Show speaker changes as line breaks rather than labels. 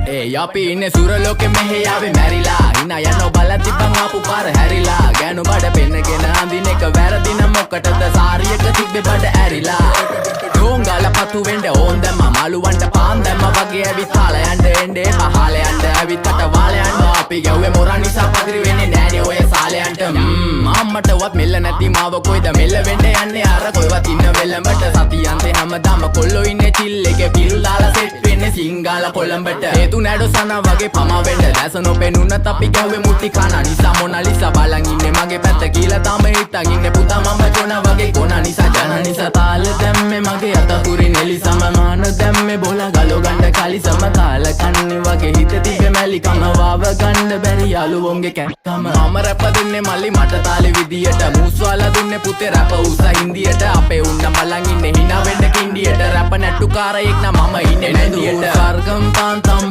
ඒ අපි ඉන්නේ සුරලෝකෙ මෙහෙ ආවේ මැරිලා හිනා යනවා බලන් තිබ්බන් ආපු පාර හැරිලා ගෑනු බඩ පෙන්නගෙන අඳින එක වැරදින මොකටද සාරියක තිබ්බේ බඩ ඇරිලා ඩෝංගල පතු වෙන්න ඕන් දැම්ම මාළුවන්ට පාන් දැම්ම වගේ ඇවිත් හාල යන්න එන්නේ පහල යන්න ඇවිත් අට වාල යන්න අපි ගැව්වේ මොරන් නිසා පදිරි වෙන්නේ නෑනේ ඔය සාලයන්ට අම්මටවත් මෙල්ල නැති මාව කොයිද මෙල්ල වෙන්න යන්නේ අර කොයිවත් ඉන්න වෙලඹට සතියන්තේ හැමදාම කොල්ලෝ ඉන්නේ චිල් එකේ පිල් දාලා සෙට් වෙන්නේ සිංගාල කොළඹට හේතු නැඩෝ සනා වගේ පමා වෙන්න දැස නොපෙනුනත් අපි ගැව්වේ මුටි කන නිසා මොනාලිසා බලන් ඉන්නේ මගේ පැත්ත කියලා තාම හිටන් ඉන්නේ පුතා මම කොන වගේ කොන නිසා ජන නිසා තාල දැම්මේ මගේ අතපුරි නෙලි සමමාන දැම්මේ බෝලා ගලෝ ගන්න කලි සම කාල කන්නේ වගේ හිත තිබ්බේ මැලි කම වාව ගන්න බැරි යාළුවෝන්ගේ කැක්කම මම රැප දෙන්නේ මල්ලි මට තාලේ විදියට මූස්වාලා දුන්නේ පුතේ රැප උස හින්දියට අපේ උන්න බලන් ඉන්නේ hina වෙන්න කින්ඩියට රැප නැට්ටුකාරයෙක් නම් මම ඉන්නේ නැදියට සර්ගම් තාන්තම්